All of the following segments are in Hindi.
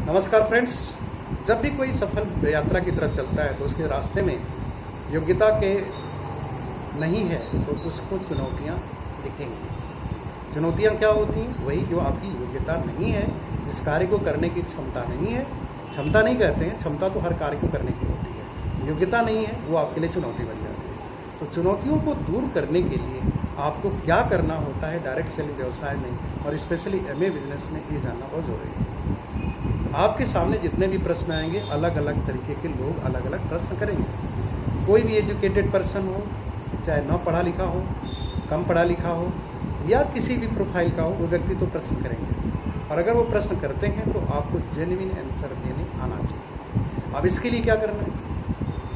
नमस्कार फ्रेंड्स। जब भी कोई सफल यात्रा की तरफ चलता है तो उसके रास्ते में योग्यता के नहीं है तो उसको चुनौतियां दिखेंगी। चुनौतियां क्या होती हैं? वही जो आपकी योग्यता नहीं है, जिस कार्य को करने की क्षमता नहीं है। क्षमता नहीं कहते हैं, क्षमता तो हर कार्य को करने की होती है। योग्यता नहीं है, वो आपके लिए चुनौती बन जाती है। तो चुनौतियों को दूर करने के लिए आपको क्या करना होता है डायरेक्ट सेलिंग व्यवसाय में और स्पेशली एमए बिजनेस में, ये जानना बहुत ज़रूरी है। आपके सामने जितने भी प्रश्न आएंगे, अलग अलग तरीके के लोग अलग अलग प्रश्न करेंगे। कोई भी एजुकेटेड पर्सन हो, चाहे न पढ़ा लिखा हो, कम पढ़ा लिखा हो या किसी भी प्रोफाइल का हो, वो व्यक्ति तो प्रश्न करेंगे। और अगर वो प्रश्न करते हैं तो आपको जेन्युइन आंसर देने आना चाहिए। अब इसके लिए क्या करना है?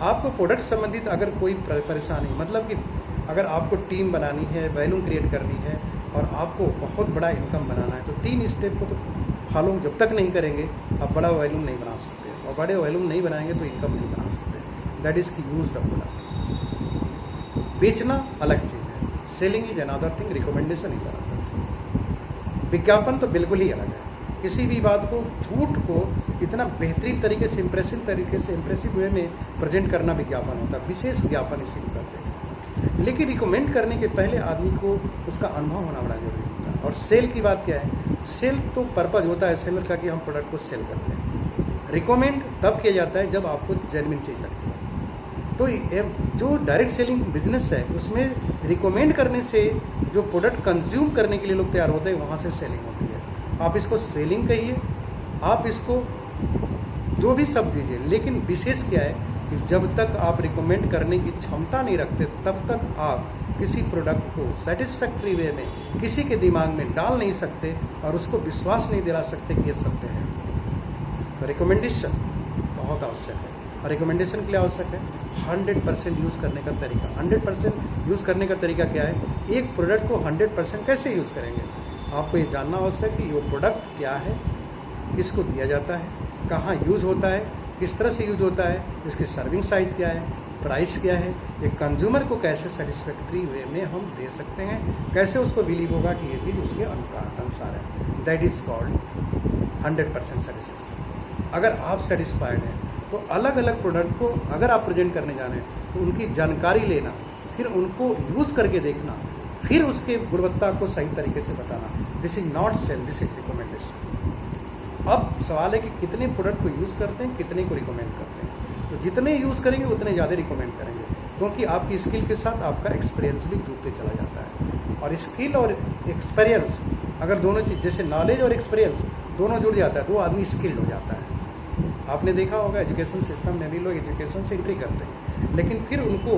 आपको प्रोडक्ट संबंधित अगर कोई परेशानी, मतलब कि अगर आपको टीम बनानी है, वैल्यू क्रिएट करनी है और आपको बहुत बड़ा इनकम बनाना है, तो 3 स्टेप को तो फॉलो जब तक नहीं करेंगे आप बड़ा वॉल्यूम नहीं बना सकते, और बड़े वॉल्यूम नहीं बनाएंगे तो इनकम नहीं बना सकते। दैट इज़ की यूज द प्रोडक्ट। बेचना अलग चीज़ है, selling is another thing, recommendation is another thing. विज्ञापन तो बिल्कुल ही अलग है। किसी भी बात को, झूठ को इतना बेहतरीन तरीके से, इम्प्रेसिव वे में प्रेजेंट करना विज्ञापन होता है। विशेष ज्ञापन इसी को करते हैं। लेकिन रिकमेंड करने के पहले आदमी को उसका अनुभव होना बड़ा जरूरी होता है। और सेल की बात क्या है? सेल तो पर्पज होता है सेलर का कि हम प्रोडक्ट को सेल करते हैं। रिकमेंड तब किया जाता है जब आपको जेन्युइन चीज लगती है। तो जो डायरेक्ट सेलिंग बिजनेस है उसमें रिकमेंड करने से जो प्रोडक्ट कंज्यूम करने के लिए लोग तैयार होते हैं, वहाँ से सेलिंग होती है। आप इसको सेलिंग कहिए, आप इसको जो भी शब्द दीजिए, लेकिन विशेष क्या है कि जब तक आप रिकमेंड करने की क्षमता नहीं रखते तब तक आप किसी प्रोडक्ट को सेटिस्फैक्ट्री वे में किसी के दिमाग में डाल नहीं सकते और उसको विश्वास नहीं दिला सकते कि ये सत्य है। तो रिकमेंडेशन बहुत आवश्यक है। और रिकमेंडेशन के लिए आवश्यक है 100% यूज़ करने का तरीका। 100% यूज़ करने का तरीका क्या है? एक प्रोडक्ट को 100% कैसे यूज़ करेंगे, आपको ये जानना आवश्यक है कि वो प्रोडक्ट क्या है, किसको दिया जाता है, कहाँ यूज़ होता है, किस तरह से यूज होता है, इसकी सर्विंग साइज क्या है, प्राइस क्या है, एक कंज्यूमर को कैसे सेटिस्फैक्ट्री वे में हम दे सकते हैं, कैसे उसको बिलीव होगा कि ये चीज़ उसके अनुसार है। That is called 100% satisfaction. अगर आप सेटिस्फाइड हैं तो अलग अलग प्रोडक्ट को अगर आप प्रेजेंट करने जा रहे हैं तो उनकी जानकारी लेना, फिर उनको यूज़ करके देखना, फिर उसके गुणवत्ता को सही तरीके से बताना। This is not sale, this is recommendation. अब सवाल है कि कितने प्रोडक्ट को यूज़ करते हैं, कितने को रिकमेंड करते हैं। तो जितने यूज़ करेंगे उतने ज़्यादा रिकमेंड करेंगे, क्योंकि आपकी स्किल के साथ आपका एक्सपीरियंस भी जुड़ते चला जाता है। और स्किल और एक्सपीरियंस अगर दोनों चीज़, जैसे नॉलेज और एक्सपीरियंस दोनों जुड़ जाता है तो वो आदमी स्किल्ड हो जाता है। आपने देखा होगा एजुकेशन सिस्टम में भी लोग एजुकेशन से एंट्री करते हैं, लेकिन फिर उनको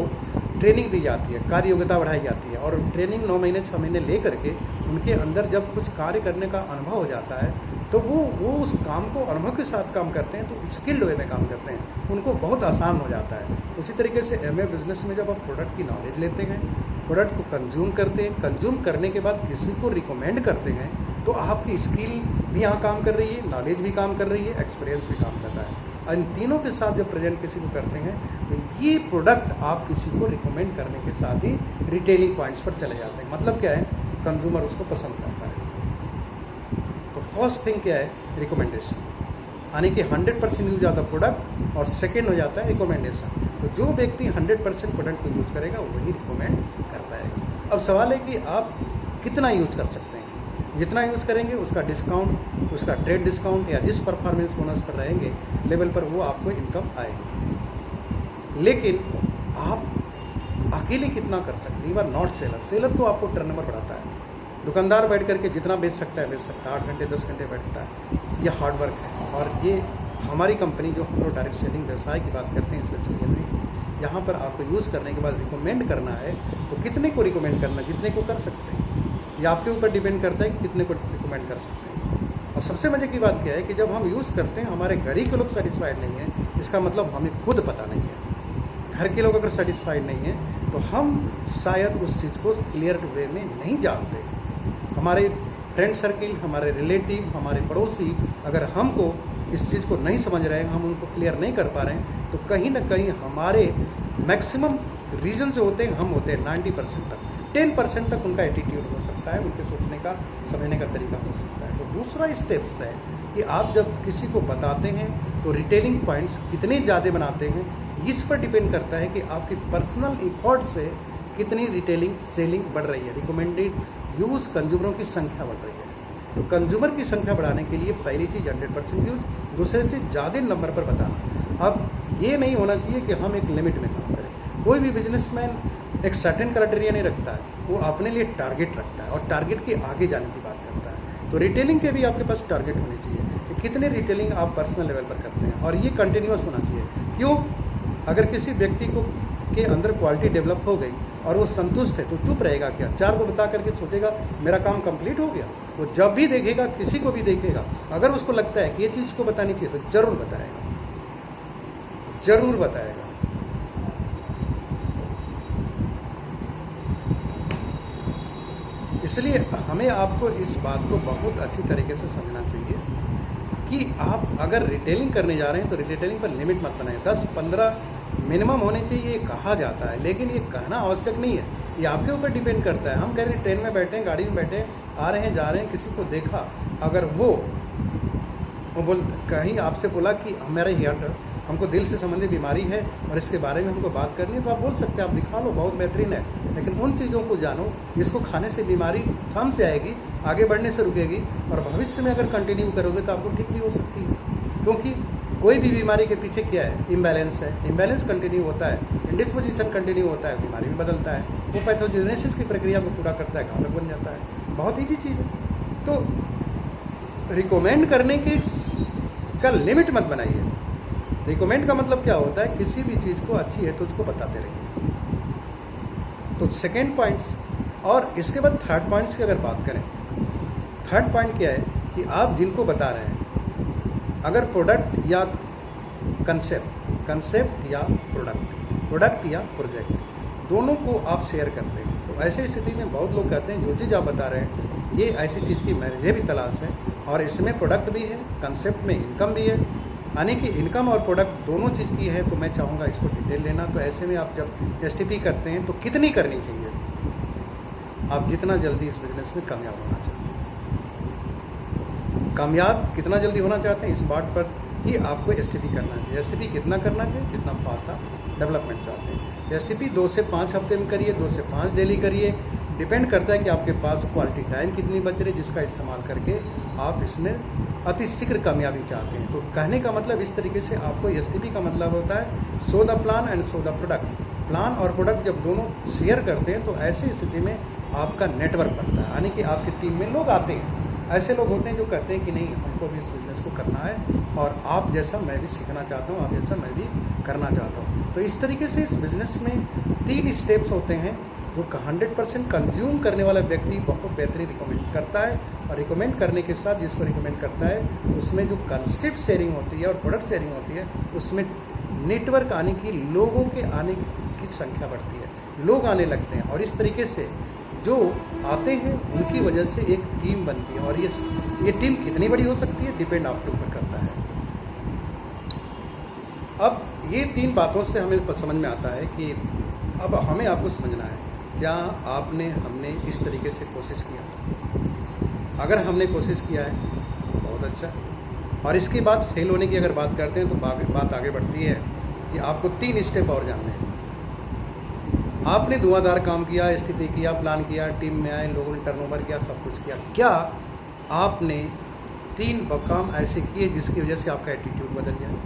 ट्रेनिंग दी जाती है, कार्य योग्यता बढ़ाई जाती है, और ट्रेनिंग 9 महीने 6 महीने ले करके उनके अंदर जब कुछ कार्य करने का अनुभव हो जाता है तो वो उस काम को अनुभव के साथ काम करते हैं, तो स्किल्ड वे में काम करते हैं, उनको बहुत आसान हो जाता है। उसी तरीके से एमए बिजनेस में जब आप प्रोडक्ट की नॉलेज लेते हैं, प्रोडक्ट को कंज्यूम करते हैं, कंज्यूम करने के बाद किसी को रिकमेंड करते हैं, तो आपकी स्किल भी यहाँ काम कर रही है, नॉलेज भी काम कर रही है, एक्सपीरियंस भी काम कर रहा है। और इन तीनों के साथ जब प्रेजेंट किसी को करते हैं तो ये प्रोडक्ट आप किसी को रिकमेंड करने के साथ ही रिटेलिंग पॉइंट्स पर चले जाते हैं। मतलब क्या है? कंज्यूमर उसको पसंद करता है। तो फर्स्ट थिंग क्या है? रिकमेंडेशन, यानी कि 100% यूज आता प्रोडक्ट, और सेकेंड हो जाता है रिकमेंडेशन। तो जो व्यक्ति 100% प्रोडक्ट को यूज करेगा वही रिकमेंड कर पाएगा। अब सवाल है कि आप कितना यूज कर सकते हैं। जितना यूज करेंगे उसका डिस्काउंट, उसका ट्रेड डिस्काउंट या जिस परफॉर्मेंस बोनस पर रहेंगे लेवल पर वो आपको इनकम आएगी। लेकिन आप अकेले कितना कर सकते हैं? You are not seller. Seller तो आपको टर्नओवर बढ़ाता है। दुकानदार बैठ करके जितना बेच सकता है बेच सकता है, 8 घंटे 10 घंटे बैठता है। यह हार्डवर्क है। और ये हमारी कंपनी जो हम लोग डायरेक्ट सेलिंग व्यवसाय की बात करते हैं, स्पेशली यहाँ पर आपको यूज़ करने के बाद रिकमेंड करना है तो कितने को रिकमेंड करना, जितने को कर सकते हैं। ये आपके ऊपर डिपेंड करता है कि कितने को रिकमेंड कर सकते हैं। और सबसे मजे की बात क्या है कि जब हम यूज़ करते हैं हमारे घर ही के लोग सेटिस्फाइड नहीं है, इसका मतलब हमें खुद पता नहीं है। घर के लोग अगर सेटिस्फाइड नहीं है तो हम शायद उस चीज़ को क्लियर वे में नहीं जानते। हमारे फ्रेंड सर्किल, हमारे रिलेटिव, हमारे पड़ोसी अगर हमको इस चीज़ को नहीं समझ रहे हैं, हम उनको क्लियर नहीं कर पा रहे हैं, तो कहीं ना कहीं हमारे मैक्सिमम रीजन जो होते हैं हम होते हैं 90% तक। 10% तक उनका एटीट्यूड हो सकता है, उनके सोचने का समझने का तरीका हो सकता है। तो दूसरा स्टेप्स है कि आप जब किसी को बताते हैं तो रिटेलिंग पॉइंट्स कितने ज़्यादा बनाते हैं, इस पर डिपेंड करता है कि आपकी पर्सनल एफर्ट से कितनी रिटेलिंग सेलिंग बढ़ रही है, रिकमेंडेड यूज़ कंज्यूमरों की संख्या बढ़ रही है। तो कंज्यूमर की संख्या बढ़ाने के लिए पहली चीज़ 100% यूज, दूसरी चीज़ ज़्यादा नंबर पर बताना। अब ये नहीं होना चाहिए कि हम एक लिमिट में काम करें। कोई भी बिजनेसमैन एक सर्टेन क्राइटेरिया नहीं रखता है, वो अपने लिए टारगेट रखता है और टारगेट के आगे जाने की बात करता है। तो रिटेलिंग के भी आपके पास टारगेट होने चाहिए कि कितने रिटेलिंग आप पर्सनल लेवल पर करते हैं, और ये कंटिन्यूस होना चाहिए। क्यों? अगर किसी व्यक्ति को के अंदर क्वालिटी डेवलप हो गई और वो संतुष्ट है तो चुप रहेगा क्या? 4 को बता करके सोचेगा मेरा काम कंप्लीट हो गया? वो जब भी देखेगा, किसी को भी देखेगा, अगर उसको लगता है कि ये चीज़ उसको बतानी चाहिए तो जरूर बताएगा, जरूर बताएगा। इसलिए हमें आपको इस बात को बहुत अच्छी तरीके से समझना चाहिए कि आप अगर रिटेलिंग करने जा रहे हैं तो रिटेलिंग पर लिमिट मत बनाएं। 10-15 मिनिमम होने चाहिए, ये कहा जाता है, लेकिन ये कहना आवश्यक नहीं है, ये आपके ऊपर डिपेंड करता है। हम कह रहे हैं ट्रेन में बैठे हैं, गाड़ी में बैठे हैं, आ रहे हैं जा रहे हैं, किसी को देखा, अगर वो बोल कहीं आपसे बोला कि हमारे हेयर हमको दिल से संबंधित बीमारी है और इसके बारे में हमको बात करनी है, तो आप बोल सकते हैं, आप दिखा लो, बहुत बेहतरीन है। लेकिन उन चीज़ों को जानो जिसको खाने से बीमारी थम से आएगी, आगे बढ़ने से रुकेगी, और भविष्य में अगर कंटिन्यू करोगे तो आपको ठीक भी हो सकती है। क्योंकि कोई भी बीमारी के पीछे क्या है? इम्बैलेंस है। इम्बैलेंस कंटिन्यू होता है, इंडिस्पोजिशन कंटिन्यू होता है, बीमारी भी बदलता है, वो पैथोजेनेसिस की प्रक्रिया को पूरा करता है, घातक बन जाता है। बहुत ईजी चीज़ है। तो रिकमेंड करने की का लिमिट मत बनाइए। रिकमेंड का मतलब क्या होता है? किसी भी चीज़ को अच्छी है तो उसको बताते रहिए। तो सेकेंड पॉइंट्स, और इसके बाद थर्ड पॉइंट्स की अगर बात करें, थर्ड पॉइंट क्या है कि आप जिनको बता रहे हैं, अगर प्रोडक्ट या कंसेप्ट या प्रोडक्ट या प्रोजेक्ट, दोनों को आप शेयर करते हैं, तो ऐसी स्थिति में बहुत लोग कहते हैं जो चीज़ आप बता रहे हैं ये ऐसी चीज़ की मुझे भी तलाश है, और इसमें प्रोडक्ट भी है, कंसेप्ट में इनकम भी है, यानी कि इनकम और प्रोडक्ट दोनों चीज़ की है, तो मैं चाहूँगा इसको डिटेल लेना। तो ऐसे में आप जब एसटीपी करते हैं तो कितनी करनी चाहिए? आप जितना जल्दी इस बिजनेस में कामयाब होना चाहते हैं, कामयाब कितना जल्दी होना चाहते हैं, इस बात पर ही आपको एसटीपी करना चाहिए। एसटीपी कितना करना चाहिए? जितना फास्ट आप डेवलपमेंट चाहते हैं। एसटीपी 2 से 5 हफ्ते में करिए, 2 से 5 डेली करिए, डिपेंड करता है कि आपके पास क्वालिटी टाइम कितनी बच रही है, जिसका इस्तेमाल करके आप इसमें अति शीघ्र कामयाबी चाहते हैं। तो कहने का मतलब इस तरीके से आपको एसटीपी का मतलब होता है show the plan and show the product. Plan और प्रोडक्ट जब दोनों शेयर करते हैं तो ऐसी स्थिति में आपका नेटवर्क बनता है, यानी कि आपकी टीम में लोग आते हैं, ऐसे लोग होते हैं जो कहते हैं कि नहीं हमको भी इस बिज़नेस को करना है, और आप जैसा मैं भी सीखना चाहता हूँ, आप जैसा मैं भी करना चाहता हूँ। तो इस तरीके से इस बिज़नेस में 3 स्टेप्स होते हैं जो 100% कंज्यूम करने वाला व्यक्ति बहुत बेहतरीन रिकमेंड करता है, और रिकमेंड करने के साथ जिसको रिकमेंड करता है उसमें जो कंसेप्ट शेयरिंग होती है और प्रोडक्ट शेयरिंग होती है, उसमें नेटवर्क आने की, लोगों के आने की संख्या बढ़ती है, लोग आने लगते हैं, और इस तरीके से जो आते हैं उनकी वजह से एक टीम बनती है। और ये टीम कितनी बड़ी हो सकती है डिपेंड आपके ऊपर करता है। अब ये 3 बातों से हमें समझ में आता है कि अब हमें आपको समझना है क्या हमने इस तरीके से कोशिश किया। अगर हमने कोशिश किया है बहुत अच्छा, और इसके बाद फेल होने की अगर बात करते हैं तो बात आगे बढ़ती है कि आपको 3 स्टेप और जानने हैं। आपने धुआंधार काम किया, एसटीपी किया, प्लान किया, टीम में आए, लोगों ने टर्नओवर किया, सब कुछ किया, क्या आपने 3 काम ऐसे किए जिसकी वजह से आपका एटीट्यूड बदल जाए,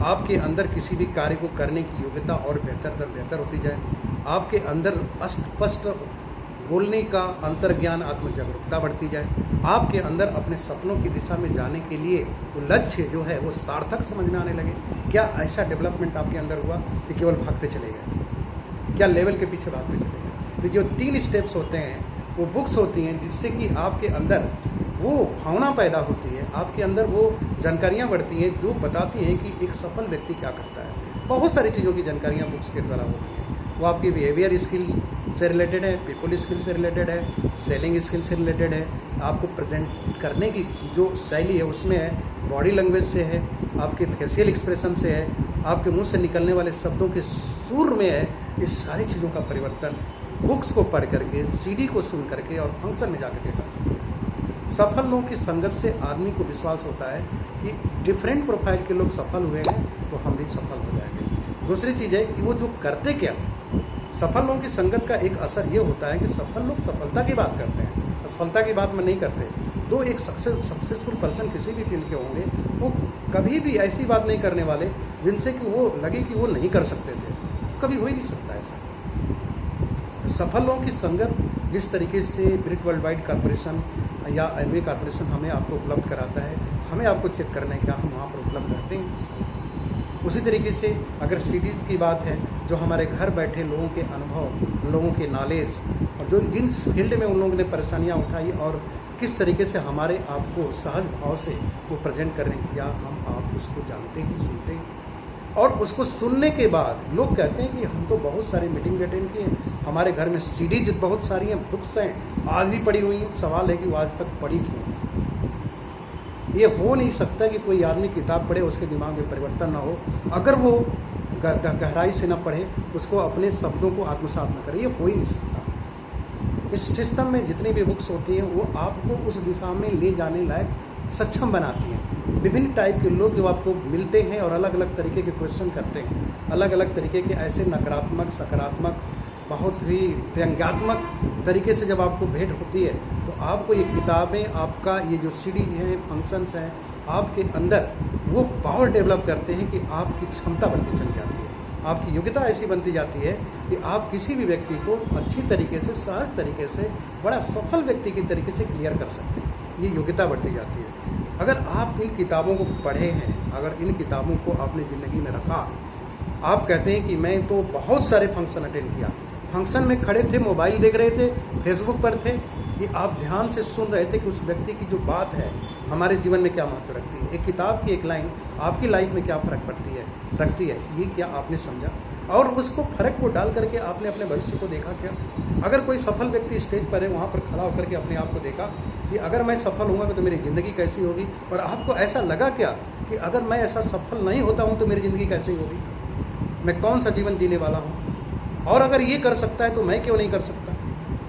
आपके अंदर किसी भी कार्य को करने की योग्यता और बेहतर होती जाए, आपके अंदर स्पष्ट बोलने का अंतर्ज्ञान, आत्मजागरूकता बढ़ती जाए, आपके अंदर अपने सपनों की दिशा में जाने के लिए वो लक्ष्य जो है वो सार्थक समझ में आने लगे। क्या ऐसा डेवलपमेंट आपके अंदर हुआ कि केवल भागते चले गए? क्या लेवल के पीछे भागते चले गए? तो जो 3 स्टेप्स होते हैं वो बुक्स होती हैं, जिससे कि आपके अंदर वो भावना पैदा होती है, आपके अंदर वो जानकारियाँ बढ़ती हैं जो बताती हैं कि एक सफल व्यक्ति क्या करता है। बहुत सारी चीज़ों की जानकारियाँ बुक्स के द्वारा होती हैं। वो आपकी बिहेवियर स्किल से रिलेटेड है, पीपल स्किल से रिलेटेड है, सेलिंग स्किल से रिलेटेड है, आपको प्रेजेंट करने की जो शैली है उसमें है, बॉडी लैंग्वेज से है, आपके फेशियल एक्सप्रेशन से है, आपके मुंह से निकलने वाले शब्दों के सुर में है। इस सारी चीज़ों का परिवर्तन बुक्स को पढ़ करके, सीडी को सुन करके और फंक्शन में जाकर के कर सकते हैं। सफल लोगों की संगत से आदमी को विश्वास होता है कि डिफरेंट प्रोफाइल के लोग सफल हुए हैं तो हम भी सफल हो जाएंगे। दूसरी चीज़ है कि वो जो करते क्या, सफल लोगों की संगत का एक असर ये होता है कि सफल लोग सफलता की बात करते हैं, असफलता की बात में नहीं करते। तो एक सक्सेसफुल पर्सन किसी भी फील्ड के होंगे वो कभी भी ऐसी बात नहीं करने वाले जिनसे कि वो लगे कि वो नहीं कर सकते थे, कभी हो ही नहीं सकता ऐसा। सफल लोगों की संगत जिस तरीके से ब्रिट वर्ल्ड वाइड कॉरपोरेशन या एमवे कॉरपोरेशन हमें आपको उपलब्ध कराता है, हमें आपको चेक करना है क्या हम वहाँ पर उपलब्ध रहते हैं। उसी तरीके से अगर सीरीज की बात है, जो हमारे घर बैठे लोगों के अनुभव, लोगों के नॉलेज और जो जिन फील्ड में उन लोगों ने परेशानियाँ उठाई और किस तरीके से हमारे आपको सहज भाव से वो प्रेजेंट कर रहे हैं, क्या हम आप उसको जानते हैं, सुनते हैं। और उसको सुनने के बाद लोग कहते हैं कि हम तो बहुत सारी मीटिंग अटेंड किए, हमारे घर में सीडीज बहुत सारी हैं, बुक्स हैं, आज भी पढ़ी हुई हैं। सवाल है कि वो आज तक पढ़ी क्यों है। ये हो नहीं सकता कि कोई आदमी किताब पढ़े उसके दिमाग में परिवर्तन ना हो, अगर वो गहराई से ना पढ़े, उसको अपने शब्दों को आत्मसात न करे, ये हो ही नहीं सकता। इस सिस्टम में जितनी भी बुक्स होती हैं वो आपको उस दिशा में ले जाने लायक सक्षम बनाती हैं। विभिन्न टाइप के लोग जो आपको मिलते हैं और अलग अलग तरीके के क्वेश्चन करते हैं, अलग अलग तरीके के ऐसे नकारात्मक, सकारात्मक, बहुत ही व्यंग्यात्मक तरीके से जब आपको भेंट होती है तो आपको ये किताबें, आपका ये जो सीडी हैं, फंक्शंस हैं, आपके अंदर वो पावर डेवलप करते हैं कि आपकी क्षमता बढ़ती चली जाती है, आपकी योग्यता ऐसी बनती जाती है कि आप किसी भी व्यक्ति को अच्छी तरीके से, सहज तरीके से, बड़ा सफल व्यक्ति की तरीके से क्लियर कर सकते हैं। ये योग्यता बढ़ती जाती है। अगर आप इन किताबों को पढ़े हैं, अगर इन किताबों को आपने ज़िंदगी में रखा, आप कहते हैं कि मैं तो बहुत सारे फंक्शन अटेंड किया, फंक्शन में खड़े थे, मोबाइल देख रहे थे, फेसबुक पर थे, कि आप ध्यान से सुन रहे थे कि उस व्यक्ति की जो बात है हमारे जीवन में क्या महत्व रखती है, एक किताब की एक लाइन आपकी लाइफ में क्या फ़र्क रखती है, ये क्या आपने समझा और उसको फर्क को डाल करके आपने अपने भविष्य को देखा क्या। अगर कोई सफल व्यक्ति स्टेज पर है, वहाँ पर खड़ा होकर के अपने आप को देखा कि अगर मैं सफल होऊंगा तो मेरी ज़िंदगी कैसी होगी, और आपको ऐसा लगा क्या कि अगर मैं ऐसा सफल नहीं होता हूँ तो मेरी ज़िंदगी कैसी होगी, मैं कौन सा जीवन जीने वाला हूँ, और अगर ये कर सकता है तो मैं क्यों नहीं कर सकता।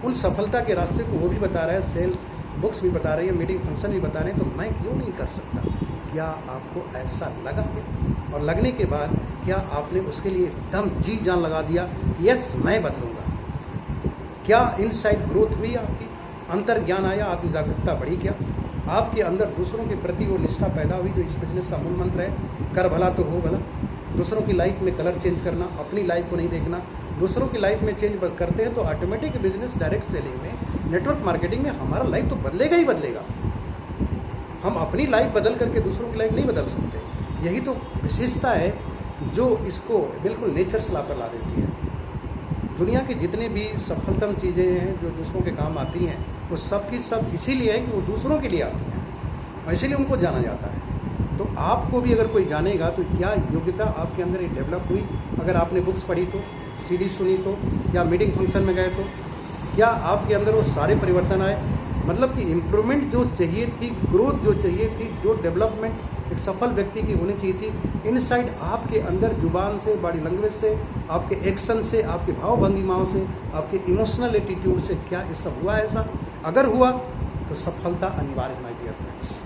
उन सफलता के रास्ते को वो भी बता रहा है, सेल्स बुक्स भी बता रही है, मीटिंग फंक्शन भी बता रहे हैं, तो मैं क्यों नहीं कर सकता। क्या आपको ऐसा लगा क्या, और लगने के बाद क्या आपने उसके लिए एकदम जी जान लगा दिया, यस मैं बदलूंगा। क्या इनसाइड ग्रोथ हुई, आपकी अंतर ज्ञान आया, आत्म जागरूकता बढ़ी, क्या आपके अंदर दूसरों के प्रति वो निष्ठा पैदा हुई जो इस बिजनेस का मूल मंत्र है, कर भला तो हो भला। दूसरों की लाइफ में कलर चेंज करना, अपनी लाइफ को नहीं देखना, दूसरों की लाइफ में चेंज करते हैं तो ऑटोमेटिक बिजनेस, डायरेक्ट सेलिंग में, नेटवर्क मार्केटिंग में हमारा लाइफ तो बदलेगा ही बदलेगा। हम अपनी लाइफ बदल करके दूसरों की लाइफ नहीं बदल सकते। यही तो विशेषता है जो इसको बिल्कुल नेचर से लापर ला देती है। दुनिया की जितनी भी सफलतम चीज़ें हैं जो दूसरों के काम आती हैं, वो सब की सब इसीलिए है कि वो दूसरों के लिए आती हैं और इसीलिए उनको जाना जाता है। तो आपको भी अगर कोई जानेगा तो क्या योग्यता आपके अंदर ये डेवलप हुई, अगर आपने बुक्स पढ़ी तो, सीडी सुनी तो, या मीटिंग फंक्शन में गए तो, क्या आपके अंदर वो सारे परिवर्तन आए। मतलब कि इम्प्रूवमेंट जो चाहिए थी, ग्रोथ जो चाहिए थी, जो डेवलपमेंट एक सफल व्यक्ति की होनी चाहिए थी, इनसाइड आपके अंदर जुबान से, बॉडी लैंग्वेज से, आपके एक्शन से, आपके भाव भंगिमाओं से, आपके इमोशनल एटीट्यूड से क्या ये सब हुआ ऐसा। अगर हुआ तो सफलता अनिवार्य है माय डियर फ्रेंड्स।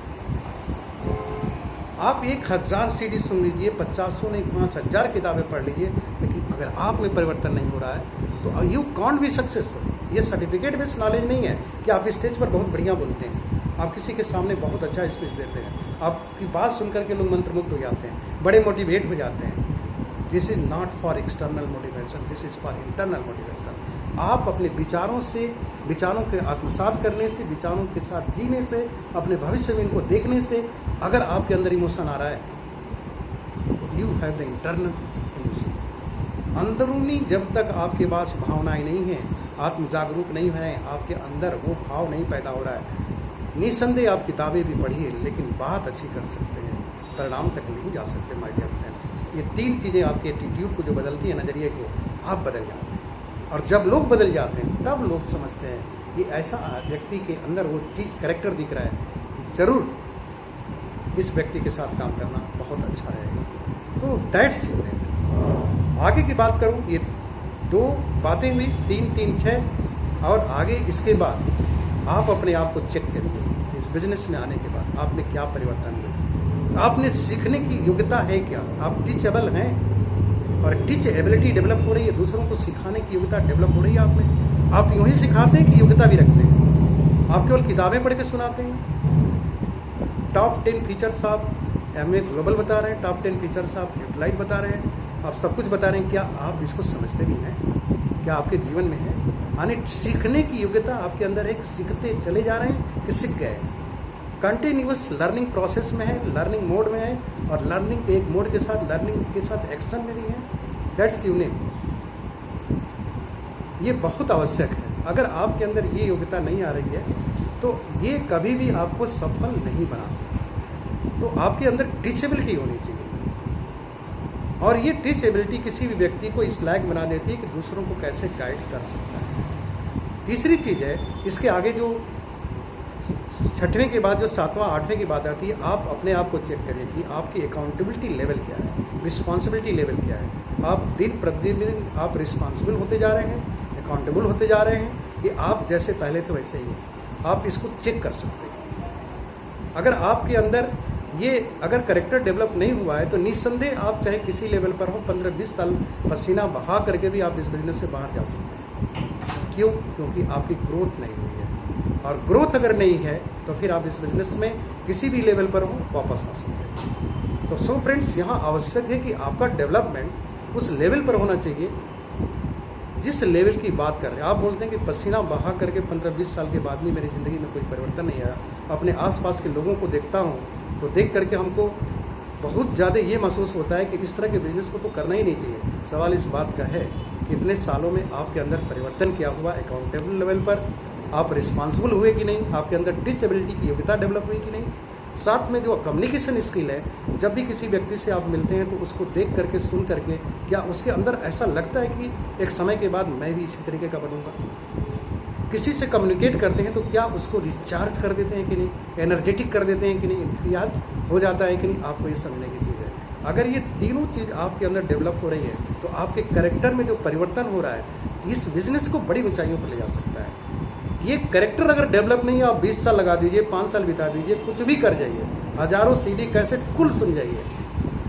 आप 1000 सीडी सुन लीजिए, 500 नहीं 5000 किताबें पढ़ लीजिए, लेकिन अगर आप में परिवर्तन नहीं हो रहा है तो यू कांट बी सक्सेसफुल। ये सर्टिफिकेट बेस्ड नॉलेज नहीं है कि आप स्टेज पर बहुत बढ़िया बोलते हैं, आप किसी के सामने बहुत अच्छा स्पीच देते हैं, आपकी बात सुनकर के लोग मंत्रमुग्ध हो जाते हैं, बड़े मोटिवेट हो जाते हैं। This is not for external motivation, this is for internal motivation. आप अपने विचारों से, विचारों के आत्मसात करने से, विचारों के साथ जीने से, अपने भविष्य में इनको देखने से अगर आपके अंदर इमोशन आ रहा है तो you have the internal emotion. अंदरूनी जब तक आपके पास भावनाएं नहीं हैं, आत्म जागरूक नहीं है, आपके अंदर वो भाव नहीं पैदा हो रहा है, निसंदेह आप किताबें भी पढ़िए लेकिन बात अच्छी कर सकते हैं, परिणाम तक नहीं जा सकते माय डियर फ्रेंड्स। ये 3 चीज़ें आपके एटीट्यूड को जो बदलती है, नज़रिए को, आप बदल जाते हैं। और जब लोग बदल जाते हैं तब लोग समझते हैं कि ऐसा व्यक्ति के अंदर वो चीज़, कैरेक्टर दिख रहा है, ज़रूर इस व्यक्ति के साथ काम करना बहुत अच्छा रहेगा। तो दैट्स इट। आगे की बात करूँ, ये 2 बातें हुई, 3, 3, 6, और आगे इसके बाद आप अपने आप को चेक करिए कि इस बिजनेस में आने के बाद आपने क्या परिवर्तन हुए, आपने सीखने की योग्यता है क्या, आप टीचेबल हैं, और टीच एबिलिटी डेवलप हो रही है, दूसरों को सिखाने की योग्यता डेवलप हो रही है आप यूं ही सिखाते हैं कि योग्यता भी रखते हैं, आप केवल किताबें पढ़ के सुनाते हैं। टॉप 10 फीचर्स आप एमए ग्लोबल बता रहे हैं, टॉप 10 फीचर्स आप यूटिलाइज बता रहे हैं, आप सब कुछ बता रहे हैं, क्या आप इसको समझते भी हैं, क्या आपके जीवन में है? यानी सीखने की योग्यता आपके अंदर एक, सीखते चले जा रहे हैं कि सीख गए, कंटिन्यूअस लर्निंग प्रोसेस में है, लर्निंग मोड में है, और लर्निंग के एक मोड के साथ लर्निंग के साथ एक्शन में भी है। दैट्स यूनिक, ये बहुत आवश्यक है। अगर आपके अंदर ये योग्यता नहीं आ रही है तो ये कभी भी आपको सफल नहीं बना सकता। तो आपके अंदर टीचेबिलिटी होनी चाहिए, और ये टीचेबिलिटी किसी भी व्यक्ति को इस लायक बना देती है कि दूसरों को कैसे गाइड कर सकता है। तीसरी चीज़ है, इसके आगे जो 6वें के बाद जो 7वां 8वें की बात आती है, आप अपने आप को चेक करिए कि आपकी अकाउंटेबिलिटी लेवल क्या है, रिस्पॉन्सिबिलिटी लेवल क्या है। आप दिन प्रतिदिन आप रिस्पॉन्सिबल होते जा रहे हैं, अकाउंटेबल होते जा रहे हैं, कि आप जैसे पहले थे वैसे ही हैं। आप इसको चेक कर सकते हैं। अगर आपके अंदर ये अगर करेक्टर डेवलप नहीं हुआ है तो निस्संदेह आप चाहे किसी लेवल पर हो, 15-20 साल पसीना बहा करके भी आप इस बिजनेस से बाहर जा सकते हैं। क्यों? क्योंकि आपकी ग्रोथ नहीं हुई है, और ग्रोथ अगर नहीं है तो फिर आप इस बिजनेस में किसी भी लेवल पर हो वापस आ सकते हैं। तो सो फ्रेंड्स, यहाँ आवश्यक है कि आपका डेवलपमेंट उस लेवल पर होना चाहिए जिस लेवल की बात कर रहे हैं। आप बोलते हैं कि पसीना बहा करके 15-20 साल के बाद भी मेरी ज़िंदगी में कोई परिवर्तन नहीं आया। अपने आसपास के लोगों को देखता हूँ तो देख करके हमको बहुत ज़्यादा ये महसूस होता है कि इस तरह के बिजनेस को तो करना ही नहीं चाहिए। सवाल इस बात का है कि इतने सालों में आपके अंदर परिवर्तन क्या हुआ, अकाउंटेबल लेवल पर आप रिस्पॉन्सिबल हुए कि नहीं, आपके अंदर टीचेबिलिटी की योग्यता डेवलप हुई कि नहीं। साथ में जो कम्युनिकेशन स्किल है, जब भी किसी व्यक्ति से आप मिलते हैं तो उसको देख करके, सुन करके, क्या उसके अंदर ऐसा लगता है कि एक समय के बाद मैं भी इसी तरीके का बनूंगा। किसी से कम्युनिकेट करते हैं तो क्या उसको रिचार्ज कर देते हैं कि नहीं, एनर्जेटिक कर देते हैं कि नहीं, इंथुसियाज्म हो जाता है कि नहीं। आपको ये समझने की चीज़ है। अगर ये तीनों चीज़ आपके अंदर डेवलप हो रही है तो आपके कैरेक्टर में जो परिवर्तन हो रहा है इस बिजनेस को बड़ी ऊंचाइयों पर ले जा सकता है। ये कैरेक्टर अगर डेवलप नहीं है, आप 20 साल लगा दीजिए, 5 साल बिता दीजिए, कुछ भी कर जाइए, हजारों CD कैसेट कुल सुन जाइए,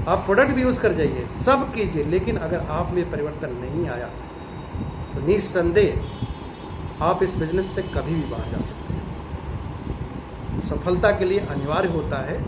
आप प्रोडक्ट भी यूज़ कर जाइए, सब कीजिए, लेकिन अगर आप में परिवर्तन नहीं आया तो निस्संदेह आप इस बिजनेस से कभी भी बाहर जा सकते हैं। सफलता के लिए अनिवार्य होता है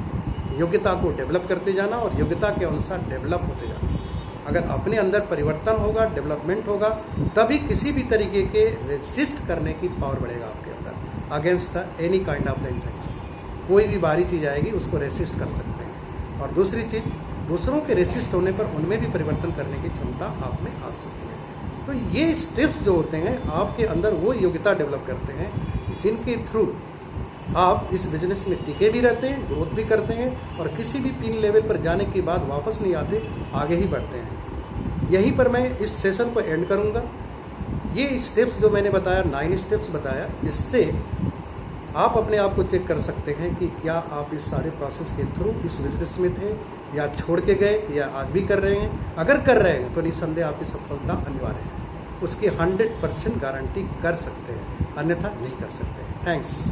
योग्यता को डेवलप करते जाना और योग्यता के अनुसार डेवलप होते जाना। अगर अपने अंदर परिवर्तन होगा, डेवलपमेंट होगा, तभी किसी भी तरीके के रेसिस्ट करने की पावर बढ़ेगा आपके अंदर against the any kind of the infection. कोई भी बाहरी चीज़ आएगी उसको रेसिस्ट कर सकते हैं। और दूसरी चीज़, दूसरों के रेसिस्ट होने पर उनमें भी परिवर्तन करने की क्षमता आप में आ सकती है। तो ये स्टेप्स जो होते हैं आपके अंदर वो योग्यता डेवलप करते हैं जिनके थ्रू आप इस बिजनेस में टिके भी रहते हैं, ग्रोथ भी करते हैं, और किसी भी पिन लेवल पर जाने के बाद वापस नहीं आते, आगे ही बढ़ते हैं। यहीं पर मैं इस सेशन को एंड करूंगा। ये स्टेप्स जो मैंने बताया, 9 स्टेप्स बताया, इससे आप अपने आप को चेक कर सकते हैं कि क्या आप इस सारे प्रोसेस के थ्रू इस बिजनेस में थे, या छोड़ के गए, या आज भी कर रहे हैं। अगर कर रहे हैं तो निस्संदेह आपकी सफलता अनिवार्य है, उसकी 100% गारंटी कर सकते हैं, अन्यथा नहीं कर सकते। थैंक्स।